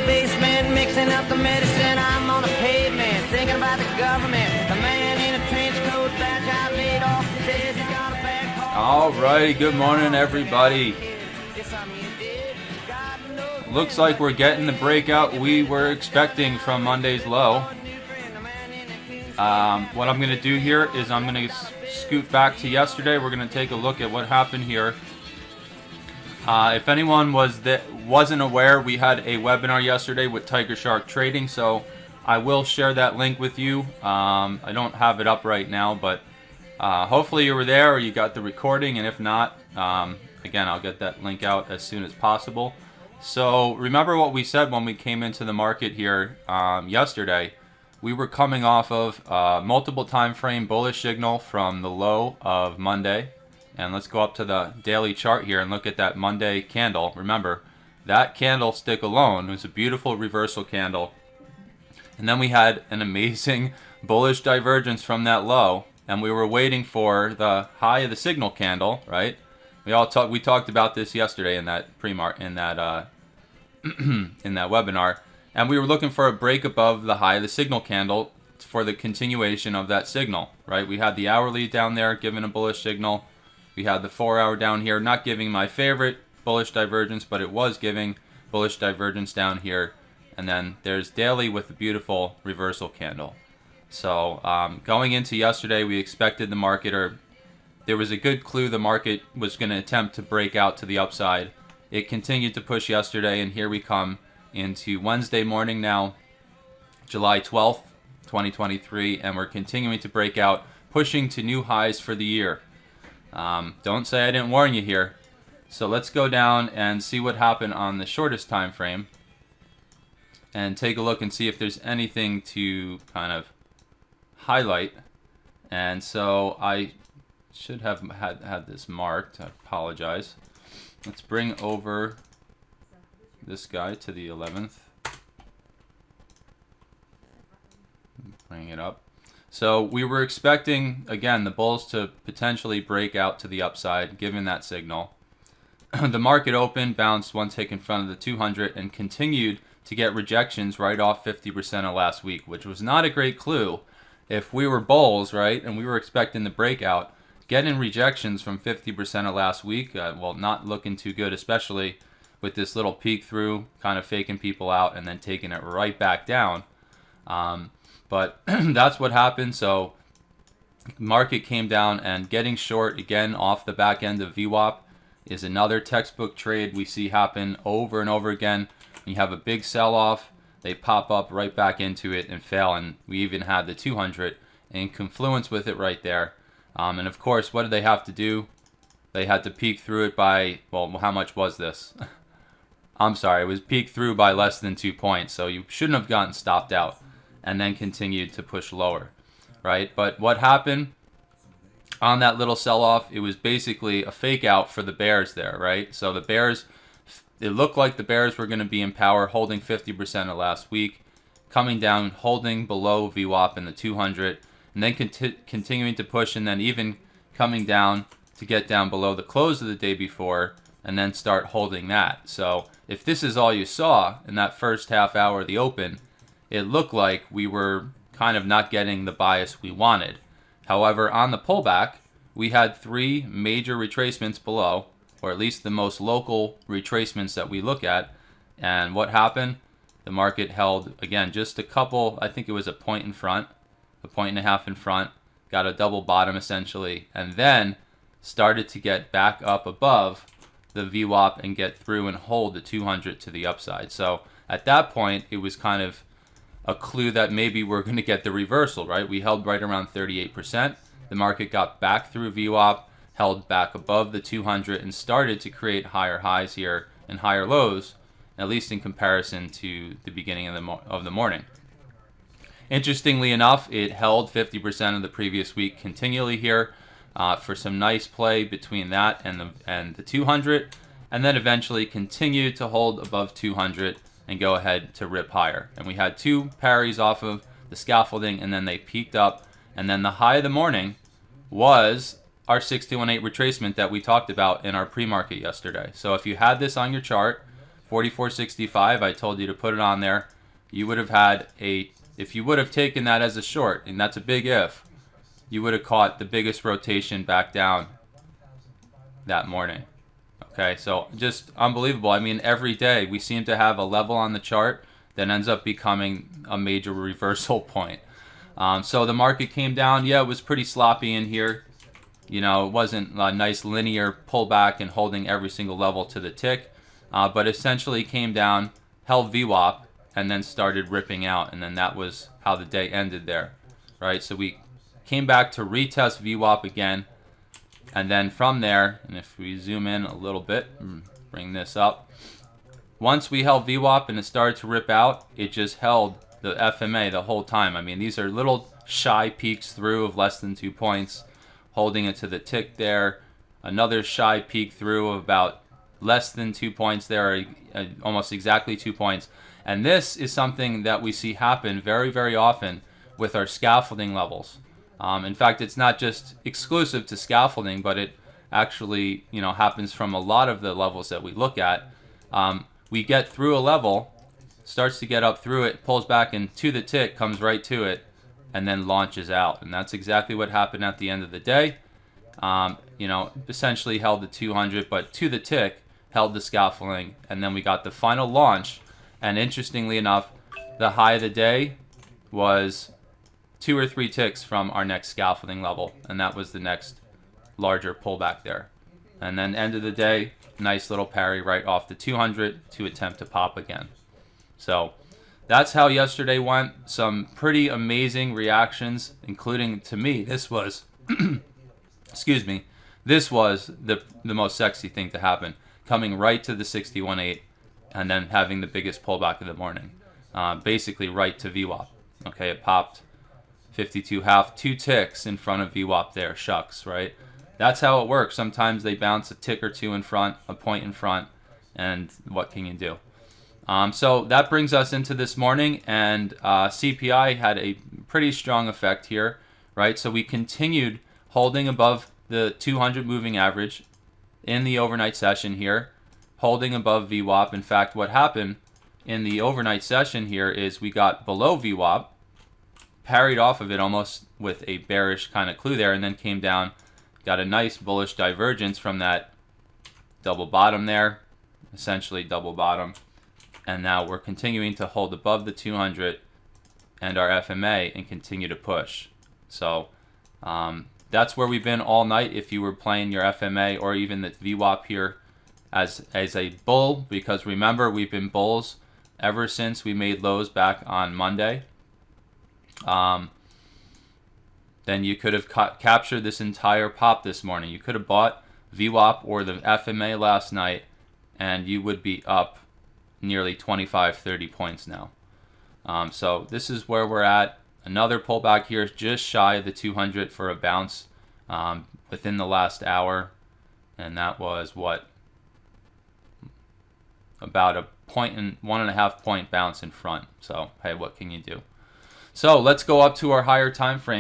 basement, mixing up the medicine. I'm on the pavement, thinking about the government. The man in a trench coat, that job laid off, says he's got a bad call. Alrighty, good morning everybody. Looks like we're getting the breakout we were expecting from Monday's low. What I'm going to do here is I'm going to scoot back to yesterday. We're going to take a look at what happened here. If anyone wasn't aware, we had a webinar yesterday with Tiger Shark Trading, so I will share that link with you. I don't have it up right now, but hopefully you were there or you got the recording, and if not, again, I'll get that link out as soon as possible. So remember what we said when we came into the market here yesterday. We were coming off of multiple time frame bullish signal from the low of Monday. And let's go up to the daily chart here and look at that Monday candle. Remember, that candlestick alone was a beautiful reversal candle. And then we had an amazing bullish divergence from that low. And we were waiting for the high of the signal candle, right? We talked about this yesterday in that in that webinar. And we were looking for a break above the high of the signal candle for the continuation of that signal, right? We had the hourly down there giving a bullish signal. We had the 4 hour down here, not giving my favorite bullish divergence, but it was giving bullish divergence down here. And then there's daily with the beautiful reversal candle. So going into yesterday, we expected the market, or there was a good clue the market was going to attempt to break out to the upside. It continued to push yesterday, and here we come into Wednesday morning now, July 12th, 2023, and we're continuing to break out, pushing to new highs for the year. Don't say I didn't warn you here. So let's go down and see what happened on the shortest time frame and take a look and see if there's anything to kind of highlight. And so I should have had this marked. I apologize. Let's bring over this guy to the 11th. Bring it up. So we were expecting, again, the bulls to potentially break out to the upside, given that signal. The market opened, bounced one tick in front of the 200, and continued to get rejections right off 50% of last week, which was not a great clue. If we were bulls, right, and we were expecting the breakout, getting rejections from 50% of last week, well, not looking too good, especially with this little peek through, kind of faking people out and then taking it right back down. But that's what happened. So market came down, and getting short again off the back end of VWAP is another textbook trade we see happen over and over again. When you have a big sell-off, they pop up right back into it and fail. And we even had the 200 in confluence with it right there. And of course, what did they have to do? They had to peek through it by, well, how much was this? I'm sorry, it was peeked through by less than 2 points, so you shouldn't have gotten stopped out and then continued to push lower, right? But what happened on that little sell-off, it was basically a fake out for the bears there, right? So the bears, it looked like the bears were going to be in power, holding 50% of last week, coming down, holding below VWAP in the 200, and then continuing to push, and then even coming down to get down below the close of the day before, and then start holding that. So if this is all you saw in that first half hour of the open, it looked like we were kind of not getting the bias we wanted. However, on the pullback, we had three major retracements below, or at least the most local retracements that we look at. And what happened? The market held, again, just a couple, I think it was a point in front, a point and a half in front, got a double bottom essentially, and then started to get back up above the VWAP and get through and hold the 200 to the upside. So at that point, it was kind of a clue that maybe we're going to get the reversal, right? We held right around 38%. The market got back through VWAP, held back above the 200, and started to create higher highs here and higher lows, at least in comparison to the beginning of the morning. Interestingly enough, it held 50% of the previous week continually here. For some nice play between that and the 200, and then eventually continued to hold above 200 and go ahead to rip higher. And we had two parries off of the scaffolding, and then they peaked up, and then the high of the morning was our 61.8 retracement that we talked about in our pre-market yesterday. So if you had this on your chart, 44.65. I told you to put it on there. You would have had if you would have taken that as a short, and that's a big if, you would have caught the biggest rotation back down that morning. Okay, so just unbelievable. I mean, every day we seem to have a level on the chart that ends up becoming a major reversal point. So the market came down. Yeah, it was pretty sloppy in here. You know, it wasn't a nice linear pullback and holding every single level to the tick, but essentially came down, held VWAP, and then started ripping out, and then that was how the day ended there, right? So we came back to retest VWAP again, and then from there, and if we zoom in a little bit, bring this up, once we held VWAP and it started to rip out, it just held the FMA the whole time. I mean, these are little shy peaks through of less than 2 points, holding it to the tick there. Another shy peak through of about less than 2 points there, almost exactly 2 points. And this is something that we see happen very, very often with our scaffolding levels. In fact, it's not just exclusive to scaffolding, but it actually, you know, happens from a lot of the levels that we look at. We get through a level, starts to get up through it, pulls back and to the tick, comes right to it, and then launches out. And that's exactly what happened at the end of the day. You know, essentially held the 200, but to the tick, held the scaffolding, and then we got the final launch. And interestingly enough, the high of the day was 2 or 3 ticks from our next scaffolding level, and that was the next larger pullback there. And then end of the day, nice little parry right off the 200 to attempt to pop again. So that's how yesterday went. Some pretty amazing reactions, including, to me, this was excuse me, this was the most sexy thing to happen, coming right to the 61.8 and then having the biggest pullback of the morning, basically right to VWAP. Okay, it popped 52.5, 2 ticks in front of VWAP there. Shucks, right? That's how it works. Sometimes they bounce a tick or two in front, a point in front, and what can you do? So that brings us into this morning, and CPI had a pretty strong effect here, right? So we continued holding above the 200 moving average in the overnight session here, holding above VWAP. In fact, what happened in the overnight session here is we got below VWAP, parried off of it almost with a bearish kind of clue there, and then came down, got a nice bullish divergence from that double bottom there, essentially double bottom. And now we're continuing to hold above the 200 and our FMA and continue to push. So that's where we've been all night if you were playing your FMA or even the VWAP here as a bull, because remember, we've been bulls ever since we made lows back on Monday. Then you could have captured this entire pop this morning. You could have bought VWAP or the FMA last night, and you would be up nearly 25-30 points now. So this is where we're at. Another pullback here, just shy of the 200 for a bounce within the last hour, and that was what, about a 1.5 point bounce in front. So hey, what can you do? So let's go up to our higher time frame.